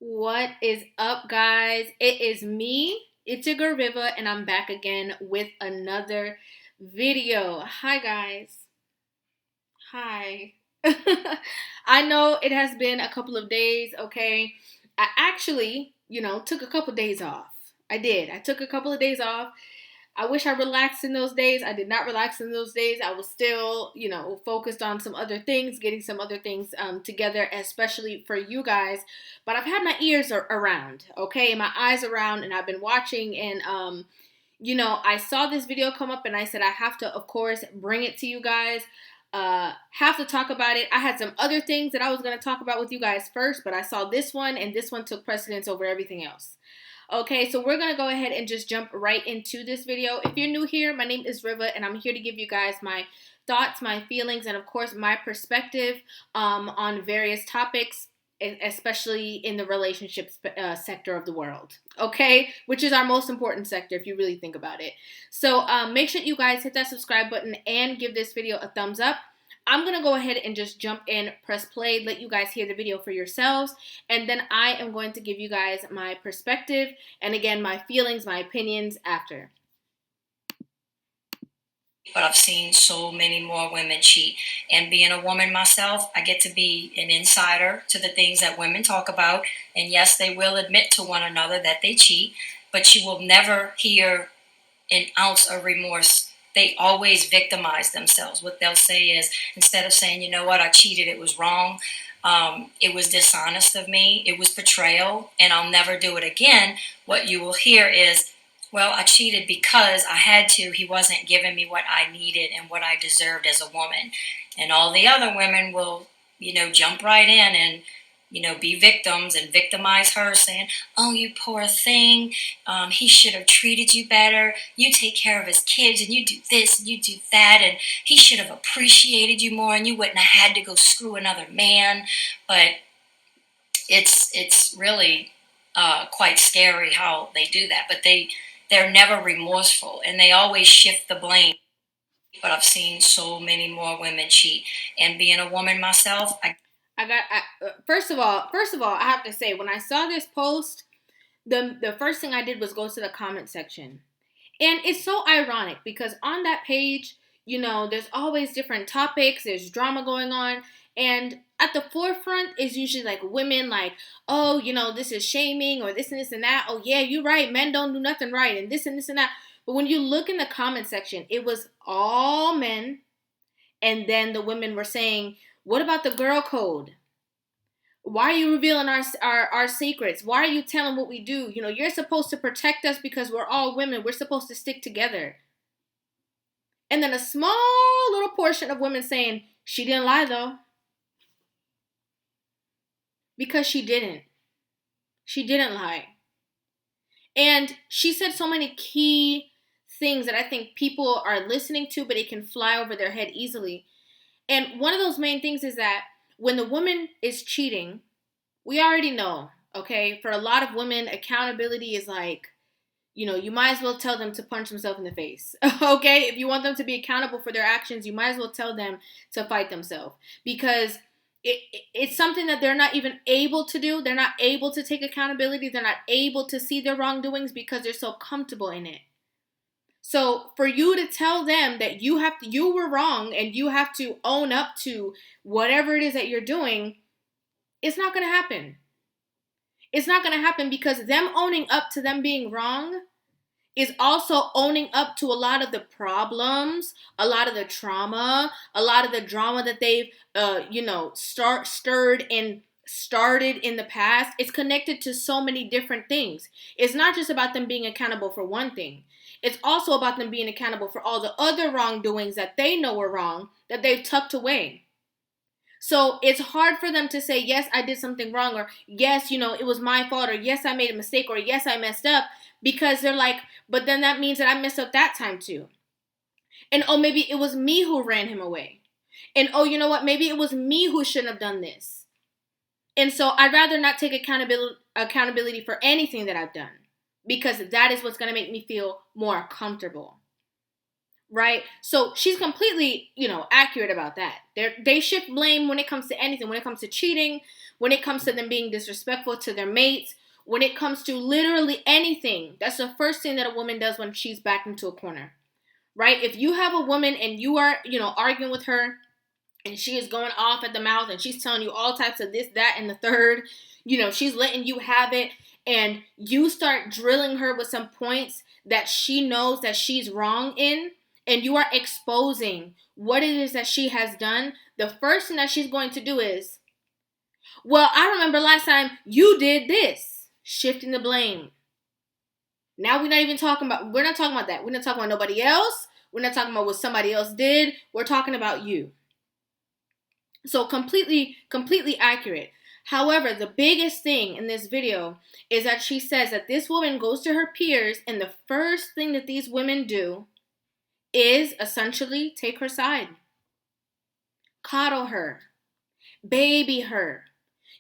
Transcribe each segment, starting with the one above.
What is up, guys? It is me, it's your girl Rivah, and I'm back again with another video. Hi, guys. Hi. I know it has been a couple of days, okay? I actually, took a couple days off. I did. I took a couple of days off. I wish I relaxed in those days. I did not relax in those days. I was still, focused on some other things, getting some other things together, especially for you guys. But I've had my ears around, okay, my eyes around, and I've been watching. And, I saw this video come up, and I said I have to, of course, bring it to you guys. Have to talk about it. I had some other things that I was going to talk about with you guys first, but I saw this one, and this one took precedence over everything else. Okay, so we're going to go ahead and just jump right into this video. If you're new here, my name is Rivah, and I'm here to give you guys my thoughts, my feelings, and of course, my perspective on various topics, especially in the relationship sector of the world, okay? Which is our most important sector if you really think about it. So make sure you guys hit that subscribe button and give this video a thumbs up. I'm going to go ahead and just jump in, press play, let you guys hear the video for yourselves, and then I am going to give you guys my perspective and, again, my feelings, my opinions after. But I've seen so many more women cheat. And being a woman myself, I get to be an insider to the things that women talk about. And yes, they will admit to one another that they cheat, but you will never hear an ounce of remorse. They always victimize themselves. What they'll say is, instead of saying, you know what, I cheated, it was wrong, it was dishonest of me, it was betrayal, and I'll never do it again, what you will hear is, well, I cheated because I had to. He wasn't giving me what I needed and what I deserved as a woman. And all the other women will, jump right in and, be victims and victimize her, saying, oh, you poor thing. He should have treated you better. You take care of his kids and you do this and you do that. And he should have appreciated you more and you wouldn't have had to go screw another man. But it's really quite scary how they do that. But they're never remorseful, and they always shift the blame. But I've seen so many more women cheat. And being a woman myself, First of all, I have to say, when I saw this post, the first thing I did was go to the comment section. And it's so ironic because on that page, there's always different topics, there's drama going on, and at the forefront is usually like women like, oh, this is shaming or this and this and that. Oh, yeah, you're right. Men don't do nothing right and this and this and that. But when you look in the comment section, it was all men. And then the women were saying, what about the girl code? Why are you revealing our secrets? Why are you telling what we do? You're supposed to protect us because we're all women. We're supposed to stick together. And then a small little portion of women saying, she didn't lie though. Because she didn't. She didn't lie. And she said so many key things that I think people are listening to, but it can fly over their head easily. And one of those main things is that when the woman is cheating, we already know, okay? For a lot of women, accountability is like, you might as well tell them to punch themselves in the face, okay? If you want them to be accountable for their actions, you might as well tell them to fight themselves because it's something that they're not even able to do. They're not able to take accountability. They're not able to see their wrongdoings because they're so comfortable in it. So for you to tell them that you were wrong and you have to own up to whatever it is that you're doing, it's not going to happen. It's not going to happen because them owning up to them being wrong is also owning up to a lot of the problems, a lot of the trauma, a lot of the drama that they've, started in the past. It's connected to so many different things. It's not just about them being accountable for one thing. It's also about them being accountable for all the other wrongdoings that they know are wrong that they've tucked away. So it's hard for them to say, yes, I did something wrong, or yes, it was my fault, or yes, I made a mistake, or yes, I messed up, because they're like, but then that means that I messed up that time too. And oh, maybe it was me who ran him away. And oh, you know what? Maybe it was me who shouldn't have done this. And so I'd rather not take accountability for anything that I've done because that is what's going to make me feel more comfortable. Right? So she's completely, accurate about that. They shift blame when it comes to anything, when it comes to cheating, when it comes to them being disrespectful to their mates, when it comes to literally anything. That's the first thing that a woman does when she's backed into a corner, right? If you have a woman and you are, arguing with her and she is going off at the mouth and she's telling you all types of this, that, and the third, she's letting you have it, and you start drilling her with some points that she knows that she's wrong in, and you are exposing what it is that she has done, the first thing that she's going to do is, well, I remember last time you did this, shifting the blame. Now we're not talking about that. We're not talking about nobody else. We're not talking about what somebody else did. We're talking about you. So completely accurate. However, the biggest thing in this video is that she says that this woman goes to her peers, and the first thing that these women do is essentially take her side. Coddle her. Baby her.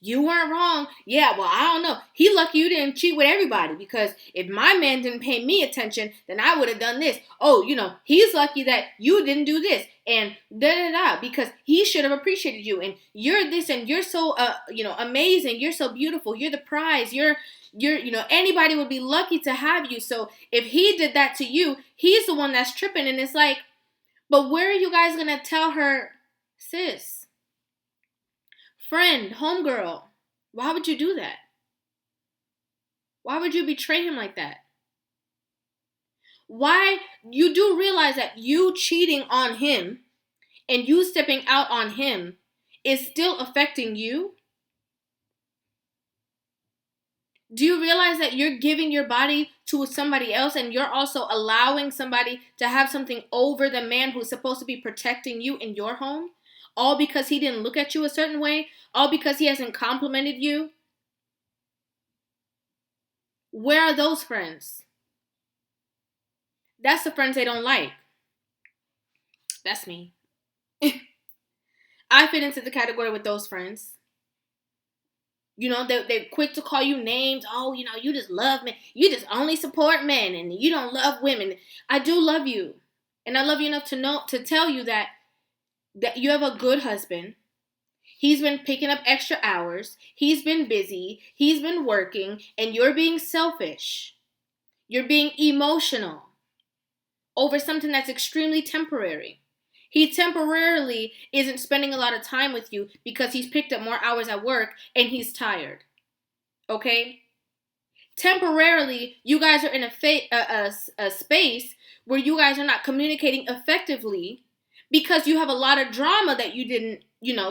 You weren't wrong. Yeah, well, I don't know. He lucky you didn't cheat with everybody, because if my man didn't pay me attention, then I would have done this. Oh, he's lucky that you didn't do this, and da-da-da, because he should have appreciated you, and you're this, and you're so, amazing. You're so beautiful. You're the prize. You're, anybody would be lucky to have you. So if he did that to you, he's the one that's tripping. And it's like, but where are you guys going to tell her, sis? Friend, homegirl, why would you do that? Why would you betray him like that? Why? You do realize that you cheating on him and you stepping out on him is still affecting you? Do you realize that you're giving your body to somebody else, and you're also allowing somebody to have something over the man who's supposed to be protecting you in your home? All because he didn't look at you a certain way? All because he hasn't complimented you? Where are those friends? That's the friends they don't like. That's me. I fit into the category with those friends. They're quick to call you names. Oh, you just love men. You just only support men, and you don't love women. I do love you. And I love you enough to tell you that you have a good husband. He's been picking up extra hours. He's been busy. He's been working. And you're being selfish. You're being emotional over something that's extremely temporary. He temporarily isn't spending a lot of time with you because he's picked up more hours at work and he's tired. Okay? Temporarily, you guys are in a space where you guys are not communicating effectively because you have a lot of drama that you didn't,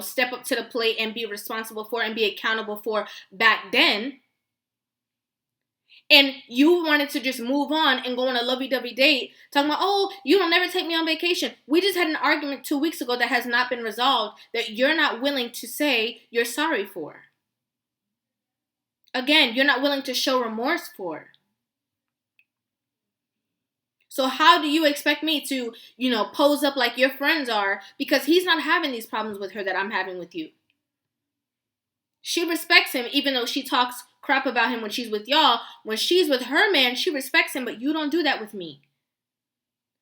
step up to the plate and be responsible for and be accountable for back then. And you wanted to just move on and go on a lovey-dovey date, talking about, oh, you don't never take me on vacation. We just had an argument 2 weeks ago that has not been resolved, that you're not willing to say you're sorry for. Again, you're not willing to show remorse for. So how do you expect me to, pose up like your friends are, because he's not having these problems with her that I'm having with you? She respects him, even though she talks crap about him when she's with y'all. When she's with her man, she respects him, but you don't do that with me.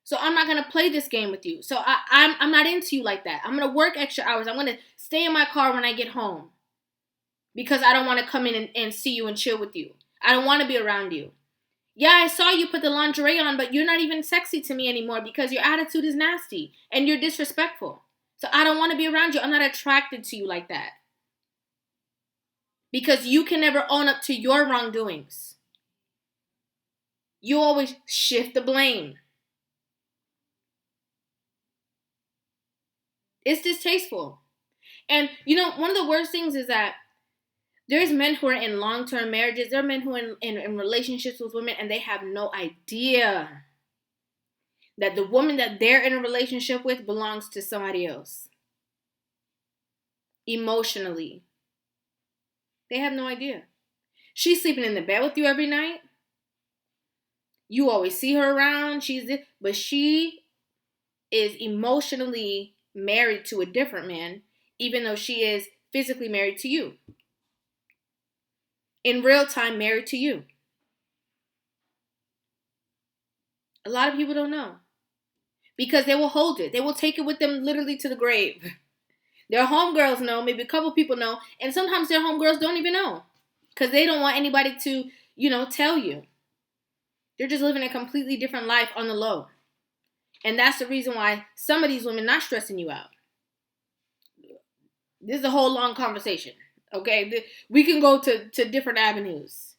So I'm not going to play this game with you. So I'm not into you like that. I'm going to work extra hours. I'm going to stay in my car when I get home because I don't want to come in and see you and chill with you. I don't want to be around you. Yeah, I saw you put the lingerie on, but you're not even sexy to me anymore because your attitude is nasty and you're disrespectful. So I don't want to be around you. I'm not attracted to you like that. Because you can never own up to your wrongdoings. You always shift the blame. It's distasteful. And, one of the worst things is that there's men who are in long-term marriages. There are men who are in relationships with women, and they have no idea that the woman that they're in a relationship with belongs to somebody else. Emotionally. They have no idea. She's sleeping in the bed with you every night. You always see her around. But she is emotionally married to a different man, even though she is physically married to you. In real time, married to you. A lot of people don't know. Because they will hold it. They will take it with them literally to the grave. Their homegirls know, maybe a couple people know, and sometimes their homegirls don't even know because they don't want anybody to, tell you. They're just living a completely different life on the low. And that's the reason why some of these women not stressing you out. This is a whole long conversation. Okay, we can go to different avenues.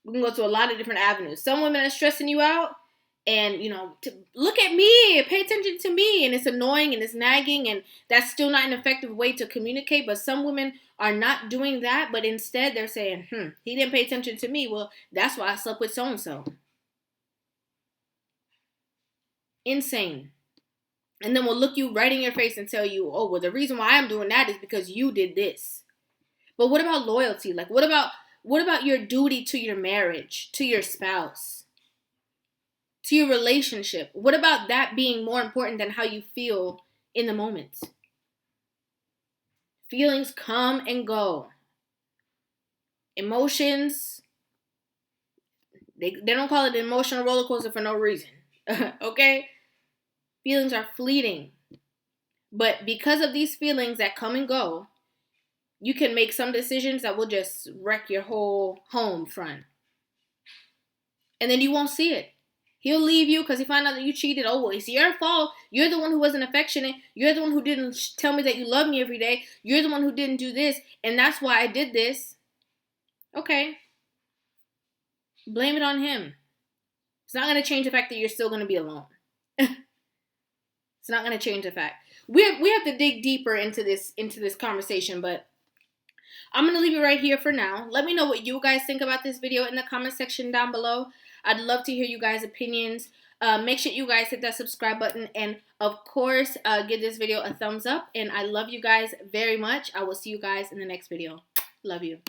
We can go to a lot of different avenues. Some women are stressing you out, and look at me, pay attention to me, and it's annoying and it's nagging, and that's still not an effective way to communicate. But some women are not doing that, but instead they're saying, he didn't pay attention to me. Well, that's why I slept with so and so. Insane. And then we'll look you right in your face and tell you, oh, well, the reason why I'm doing that is because you did this. But what about loyalty? Like, what about your duty to your marriage, to your spouse, to your relationship? What about that being more important than how you feel in the moment? Feelings come and go. Emotions, they don't call it an emotional roller coaster for no reason. Okay? Feelings are fleeting. But because of these feelings that come and go, you can make some decisions that will just wreck your whole home front. And then you won't see it. He'll leave you because he found out that you cheated. Oh, well, it's your fault. You're the one who wasn't affectionate. You're the one who didn't tell me that you love me every day. You're the one who didn't do this. And that's why I did this. Okay. Blame it on him. It's not going to change the fact that you're still going to be alone. It's not going to change the fact. We have to dig deeper into this conversation, but I'm going to leave it right here for now. Let me know what you guys think about this video in the comment section down below. I'd love to hear you guys' opinions. Make sure you guys hit that subscribe button. And, of course, give this video a thumbs up. And I love you guys very much. I will see you guys in the next video. Love you.